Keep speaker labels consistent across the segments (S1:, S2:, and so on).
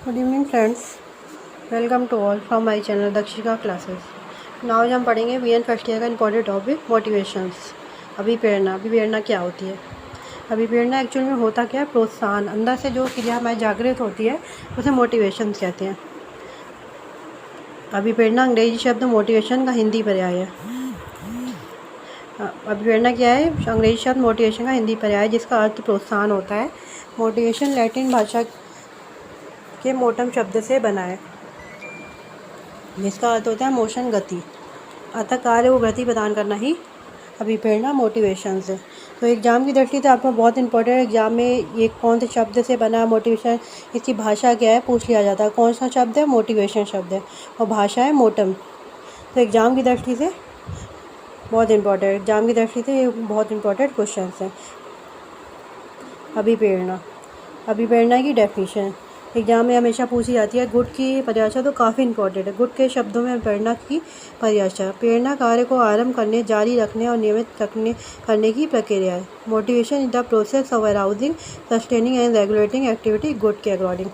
S1: Good evening friends, welcome to all from my channel Dakshika classes. Now आज हम पढ़ेंगे वीएन फर्स्ट ईयर का इंपॉर्टेंट टॉपिक मोटिवेशंस। अभिप्रेरणा क्या होती है? अभिप्रेरणा एक्चुअल में होता क्या है? प्रोत्साहन, अंदर से जो क्रिया हमारी जागृत होती है उसे मोटिवेशंस कहते हैं। अभिप्रेरणा अंग्रेजी शब्द मोटिवेशन का हिंदी पर्याय है। अभिप्रेरणा क्या है? अंग्रेजी शब्द मोटिवेशन का हिंदी पर्याय है जिसका अर्थ प्रोत्साहन होता है। मोटिवेशन लैटिन भाषा के मोटम शब्द से बना है जिसका अर्थ होता है मोशन, गति। अतः कार्य को गति प्रदान करना ही अभिप्रेरणा मोटिवेशन से। तो एग्ज़ाम की दृष्टि से आपको बहुत इंपॉर्टेंट है, एग्ज़ाम में ये कौन से शब्द से बना मोटिवेशन, इसकी भाषा क्या है पूछ लिया जाता है। कौन सा शब्द है? मोटिवेशन शब्द है और भाषा है मोटम। तो एग्ज़ाम की दृष्टि से बहुत इंपॉर्टेंट, एग्ज़ाम की दृष्टि से ये बहुत इंपॉर्टेंट क्वेश्चन है। अभिप्रेरणा की डेफिनेशन एग्जाम में हमेशा पूछी जाती है। गुड की परिभाषा तो काफ़ी इंपॉर्टेंट है। गुड के शब्दों में प्रेरणा की परिभाषा: प्रेरणा कार्य को आरंभ करने, जारी रखने और नियमित करने की प्रक्रिया है। Motivation is the process of arousing, sustaining and regulating activity good के अकॉर्डिंग।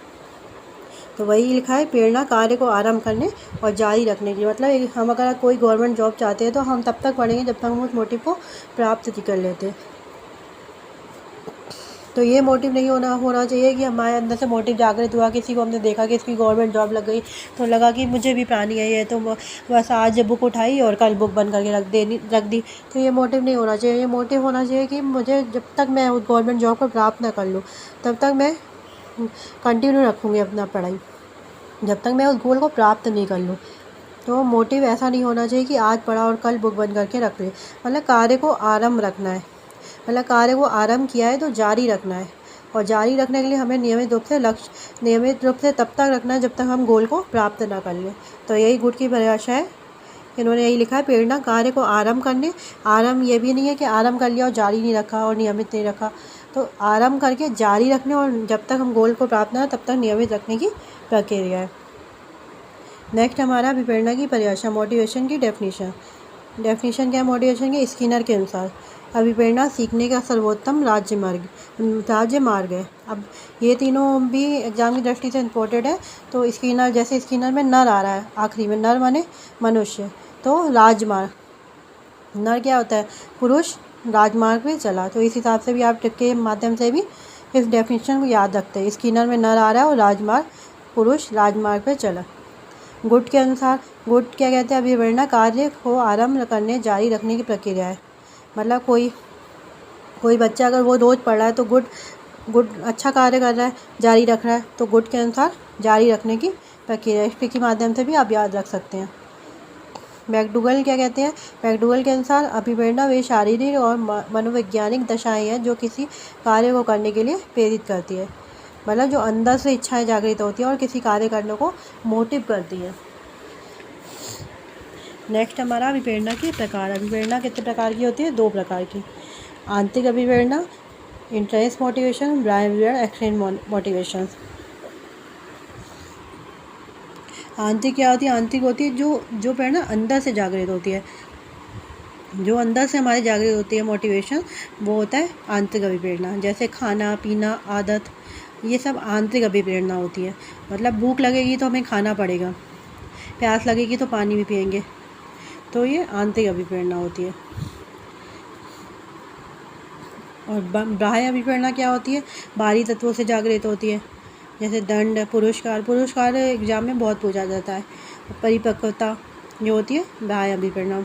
S1: तो वही लिखा है, प्रेरणा कार्य को आरंभ करने और जारी रखने की। मतलब हम अगर कोई गवर्नमेंट जॉब चाहते हैं तो हम तब तक पढ़ेंगे जब तक हम उस मोटिव को प्राप्त कर लेते। तो ये मोटिव नहीं होना चाहिए कि हमारे अंदर से मोटिव जागृत हुआ, किसी को हमने देखा कि इसकी गवर्नमेंट जॉब लग गई तो लगा कि मुझे भी पानी है, तो बस आज बुक उठाई और कल बुक बंद करके रख दी। तो ये मोटिव नहीं होना चाहिए। ये मोटिव होना चाहिए कि मुझे जब तक मैं उस गवर्नमेंट जॉब को प्राप्त ना कर लूँ तब तक मैं कंटिन्यू रखूँगी अपना पढ़ाई, जब तक मैं उस गोल को प्राप्त नहीं कर लूँ। तो मोटिव ऐसा नहीं होना चाहिए कि आज पढ़ा और कल बुक बंद करके रख ले। मतलब कार्य को आरंभ रखना है, मतलब कार्य को आरंभ किया है तो जारी रखना है। और जारी रखने के लिए हमें नियमित रूप से तब तक रखना है जब तक हम गोल को प्राप्त ना कर लें। तो यही गुड की परिभाषा है। इन्होंने यही लिखा है, प्रेरणा कार्य को आरंभ करने। आरंभ ये भी नहीं है कि आरंभ कर लिया और जारी नहीं रखा और नियमित नहीं रखा। तो आरंभ करके जारी रखने और जब तक हम गोल को प्राप्त ना तब तक नियमित रखने की प्रक्रिया है। नेक्स्ट हमारा अभिप्रेरणा की परिभाषा, मोटिवेशन की डेफिनेशन क्या है मोटिवेशन के? स्किनर के अनुसार अभिप्रेरणा सीखने का सर्वोत्तम राज्य मार्ग है। अब ये तीनों भी एग्जाम की दृष्टि से इम्पोर्टेंट है। तो स्किनर, जैसे स्किनर में नर आ रहा है आखिरी में, नर माने मनुष्य, तो राजमार्ग, नर क्या होता है? पुरुष, राजमार्ग पे चला। तो इस हिसाब से भी आप ट्रिक के माध्यम से भी इस डेफिनेशन को याद रखते हैं। स्किनर में नर आ रहा है और राजमार्ग, पुरुष राजमार्ग पे चला। गुड के अनुसार, गुड क्या कहते हैं? अभिप्रेरणा कार्य को आरंभ करने, जारी रखने की प्रक्रिया है। मतलब कोई बच्चा अगर वो रोज़ पढ़ रहा है तो गुड अच्छा कार्य कर रहा है, जारी रख रहा है, तो गुड के अनुसार जारी रखने की प्रक्रिया। इस ट्रिक के माध्यम से भी आप याद रख सकते हैं। मैकडूगल क्या कहते हैं? मैकडूगल के अनुसार अभिप्रेरणा वे शारीरिक और मनोवैज्ञानिक दशाएँ हैं जो किसी कार्य को करने के लिए प्रेरित करती है। मतलब जो अंदर से इच्छाएं जागृत होती है और किसी कार्य करने को मोटिव करती है। नेक्स्ट हमारा अभिप्रेरणा के प्रकार। अभिप्रेरणा कितने प्रकार की होती है? 2 प्रकार की। आंतरिक अभिप्रेरणा, इंटरेस्ट मोटिवेशन, बाह्य एक्सटर्नल मोटिवेशन। आंतरिक क्या होती है? आंतरिक होती है जो प्रेरणा अंदर से जागृत होती है, जो अंदर से हमारे जागृत होती है मोटिवेशन, वो होता है आंतरिक अभिप्रेरणा। जैसे खाना पीना, आदत, ये सब आंतरिक अभिप्रेरणा होती है। मतलब भूख लगेगी तो हमें खाना पड़ेगा, प्यास लगेगी तो पानी भी पिएंगे, तो ये आंतरिक अभिप्रेरणा होती है। और बाह्य अभिप्रेरणा क्या होती है? बाहरी तत्वों से जागृत होती है। जैसे दंड, पुरस्कार एग्जाम में बहुत पूछा जाता है। परिपक्वता जो होती है बाह्य अभिप्रेरणा।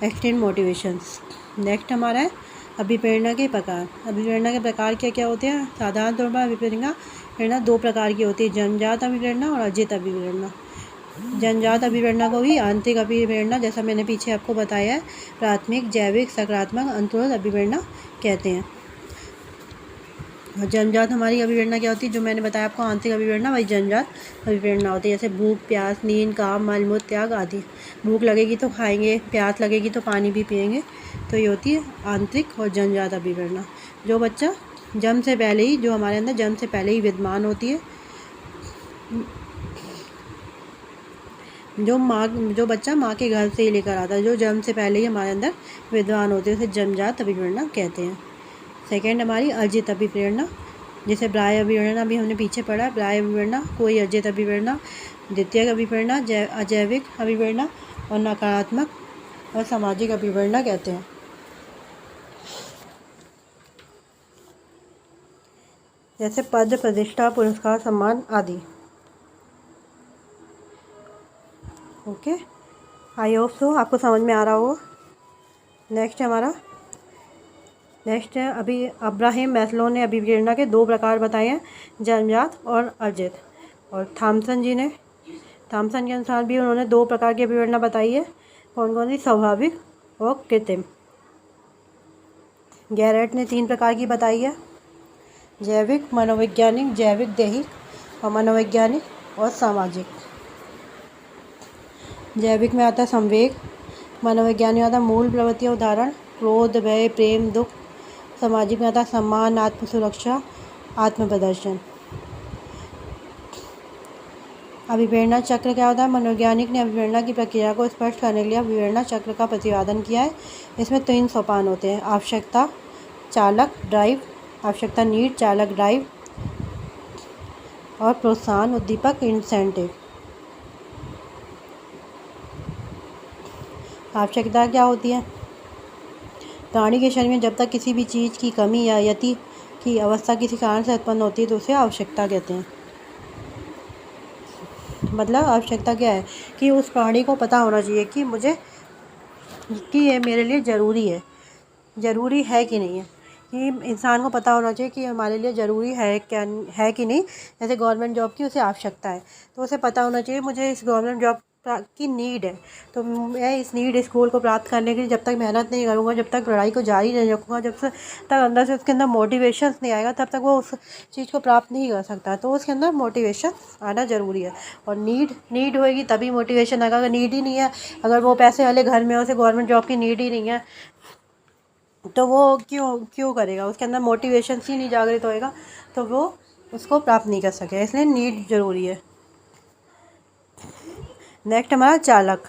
S1: External motivations. नेक्स्ट हमारा है अभिप्रेरणा के प्रकार। अभिप्रेरणा के प्रकार क्या क्या होते हैं? साधारण तौर पर अभिप्रेरणा 2 प्रकार की होती है, जन्मजात अभिप्रेरणा और अर्जित अभिप्रेरणा। जन्मजात अभिप्रेरणा को ही आंतरिक अभिप्रेरणा, जैसा मैंने पीछे आपको बताया है, प्राथमिक, जैविक, सकारात्मक, अंतरोध अभिप्रेरणा कहते हैं। और जन्मजात हमारी अभिप्रेरणा क्या होती है? जो मैंने बताया आपको आंतरिक अभिप्रेरणा, वही जन्मजात अभिप्रेरणा होती है। जैसे भूख, प्यास, नींद, काम, मल मूत्र त्याग आदि। भूख लगेगी तो खाएंगे, प्यास लगेगी तो पानी भी पिएंगे, तो ये होती है आंतरिक और जन्मजात अभिप्रेरणा। जो बच्चा जन्म से पहले ही, जो हमारे अंदर जन्म से पहले ही विद्यमान होती है, जो बच्चा माँ के घर से ही लेकर आता है, जो जन्म से पहले ही हमारे अंदर विद्वान होते हैं, उसे जन्मजात अभिप्रेरणा कहते हैं। सेकेंड हमारी अर्जित अभिप्रेरणा। जैसे ब्राह्य अभिवर्णन अभी हमने पीछे पढ़ा, ब्राह्य अभिवर्णन, कोई अर्जित अभिवर्णन, द्वितीयक अभिवर्णन, अजैविक अभिवर्णन और नकारात्मक और सामाजिक अभिवर्णन कहते हैं। जैसे पद, प्रतिष्ठा, पुरस्कार, सम्मान आदि। ओके, आई होप सो आपको समझ में आ रहा हो। नेक्स्ट है अभी अब्राहम मैस्लो ने अभिप्रेरणा के 2 प्रकार बताए हैं, जन्मजात और अर्जित। और थॉमसन के अनुसार भी उन्होंने 2 प्रकार की अभिप्रेरणा बताई है। कौन कौन सी? स्वाभाविक और कृत्रिम। गैरेट ने 3 प्रकार की बताई है, जैविक, मनोवैज्ञानिक, जैविक दैहिक और मनोवैज्ञानिक और सामाजिक। जैविक में आता है संवेग, मनोवैज्ञानिक में आता है मूल प्रवृत्ति और उदाहरण, क्रोध, भय, प्रेम, दुख। सामाजिक में आता है सम्मान, आत्म सुरक्षा, आत्म प्रदर्शन। अभिप्रेरणा चक्र क्या होता है? मनोवैज्ञानिक ने अभिप्रेरणा की प्रक्रिया को स्पष्ट करने के लिए अभिप्रेरणा चक्र का प्रतिपादन किया है। इसमें 3 सोपान होते हैं, आवश्यकता, चालक, ड्राइव, आवश्यकता नीड, चालक ड्राइव, और प्रोत्साहन, उद्दीपक, इंसेंटिव। आवश्यकता क्या होती है? प्राणी के शरीर में जब तक किसी भी चीज़ की कमी या यति की अवस्था किसी कारण से उत्पन्न होती है तो उसे आवश्यकता कहते हैं। मतलब आवश्यकता क्या है कि उस प्राणी को पता होना चाहिए कि ये मेरे लिए ज़रूरी है कि नहीं है, कि इंसान को पता होना चाहिए कि हमारे लिए ज़रूरी है कि नहीं। जैसे गवर्नमेंट जॉब की उसे आवश्यकता है तो उसे पता होना चाहिए मुझे इस गवर्नमेंट जॉब की नीड है, तो मैं इस गोल को प्राप्त करने के लिए जब तक मेहनत नहीं करूँगा, जब तक लड़ाई को जारी नहीं रखूँगा, जब तक अंदर से उसके अंदर मोटिवेशन नहीं आएगा, तब तक वो उस चीज़ को प्राप्त नहीं कर सकता। तो उसके अंदर मोटिवेशन आना ज़रूरी है। और नीड होएगी तभी मोटिवेशन आएगा। अगर नीड ही नहीं है, अगर वो पैसे वाले घर में उसे गवर्नमेंट जॉब की नीड ही नहीं है, तो वो क्यों करेगा? उसके अंदर मोटिवेशन ही नहीं जागृत होएगा तो वो उसको प्राप्त नहीं कर सकेगा। इसलिए नीड ज़रूरी है। नेक्स्ट हमारा चालक।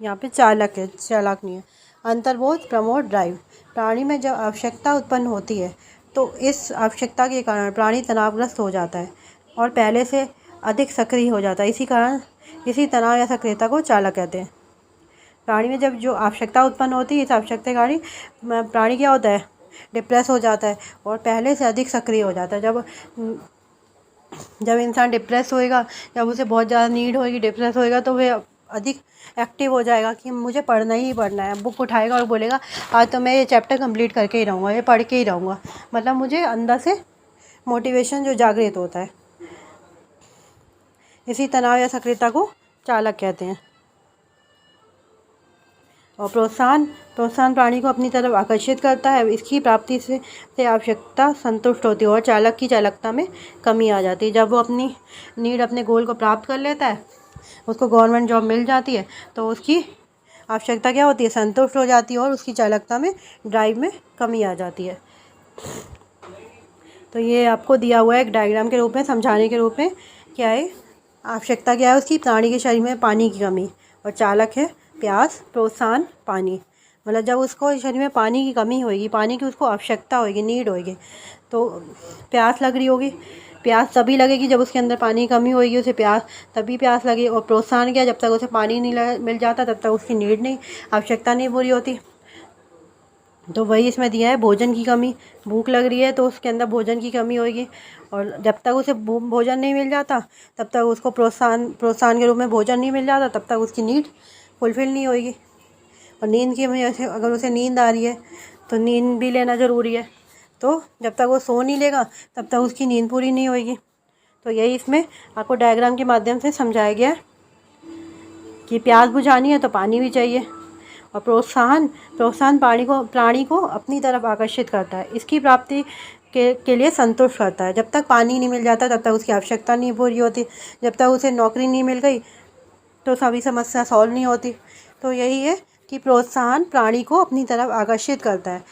S1: यहाँ पे चालक है, चालक नहीं है। अंतर्बोध, प्रमोद, ड्राइव। प्राणी में जब आवश्यकता उत्पन्न होती है तो इस आवश्यकता के कारण प्राणी तनावग्रस्त हो जाता है और पहले से अधिक सक्रिय हो जाता है। इसी तनाव या सक्रियता को चालक कहते हैं। प्राणी में जब जो आवश्यकता उत्पन्न होती है, इस आवश्यकता के कारण प्राणी क्या होता है? डिप्रेस हो जाता है और पहले से अधिक सक्रिय हो जाता है। जब इंसान डिप्रेस होएगा, जब उसे बहुत ज़्यादा नीड होएगी, डिप्रेस होएगा, तो वह अधिक एक्टिव हो जाएगा कि मुझे पढ़ना ही पढ़ना है। बुक उठाएगा और बोलेगा आज तो मैं ये चैप्टर कंप्लीट करके ही रहूँगा, ये पढ़ के ही रहूँगा। मतलब मुझे अंदर से मोटिवेशन जो जागृत होता है। इसी तनाव या सक्रियता को चालक कहते हैं। और प्रोत्साहन प्राणी को अपनी तरफ आकर्षित करता है। इसकी प्राप्ति से आवश्यकता संतुष्ट होती है और चालक की चालकता में कमी आ जाती है। जब वो अपने गोल को प्राप्त कर लेता है, उसको गवर्नमेंट जॉब मिल जाती है, तो उसकी आवश्यकता क्या होती है? संतुष्ट हो जाती है और उसकी चालकता में, ड्राइव में कमी आ जाती है। तो ये आपको दिया हुआ है एक डायग्राम के रूप में, समझाने के रूप में। क्या है आवश्यकता? क्या है उसकी? प्राणी के शरीर में पानी की कमी। और चालक है प्यास, प्रोत्साहन, पानी। मतलब जब उसको शरीर में पानी की कमी होगी, पानी की उसको आवश्यकता होगी, नीड होगी, तो प्यास लग रही होगी। प्यास तभी लगेगी जब उसके अंदर पानी की कमी होगी, उसे तभी प्यास लगे। और प्रोत्साहन क्या? जब तक उसे पानी नहीं मिल जाता तब तक उसकी नीड नहीं, आवश्यकता नहीं पूरी होती। तो वही इसमें दिया है, भोजन की कमी। भूख लग रही है तो उसके अंदर भोजन की कमी होगी, और जब तक उसे भोजन नहीं मिल जाता तब तक उसको प्रोत्साहन के रूप में भोजन नहीं मिल जाता, तब तक उसकी नीड फुलफ़िल नहीं होगी। और नींद की वजह से, अगर उसे नींद आ रही है तो नींद भी लेना ज़रूरी है। तो जब तक वो सो नहीं लेगा तब तक उसकी नींद पूरी नहीं होगी। तो यही इसमें आपको डायग्राम के माध्यम से समझाया गया है कि प्यास बुझानी है तो पानी भी चाहिए। और प्रोत्साहन प्राणी को अपनी तरफ आकर्षित करता है। इसकी प्राप्ति के लिए संतुष्ट करता है। जब तक पानी नहीं मिल जाता तब तक उसकी आवश्यकता नहीं पूरी होती। जब तक उसे नौकरी नहीं मिल गई तो सभी समस्या सॉल्व नहीं होती। तो यही है कि प्रोत्साहन प्राणी को अपनी तरफ आकर्षित करता है।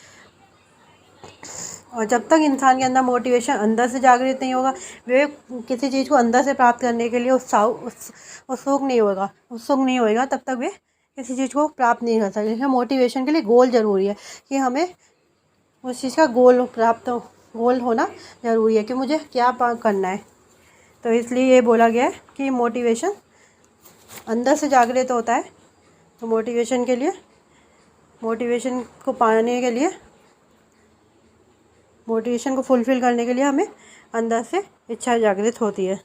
S1: और जब तक इंसान के अंदर मोटिवेशन अंदर से जागृत नहीं होगा, वे किसी चीज़ को अंदर से प्राप्त करने के लिए उत्सुक नहीं होगा, तब तक वे किसी चीज़ को प्राप्त नहीं कर सकते। मोटिवेशन के लिए गोल ज़रूरी है कि हमें उस चीज़ का गोल प्राप्त गोल होना ज़रूरी है कि मुझे क्या करना है। तो इसलिए ये बोला गया है कि मोटिवेशन अंदर से जागृत होता है। तो मोटिवेशन को पाने के लिए, मोटिवेशन को फुलफ़िल करने के लिए हमें अंदर से इच्छा जागृत होती है।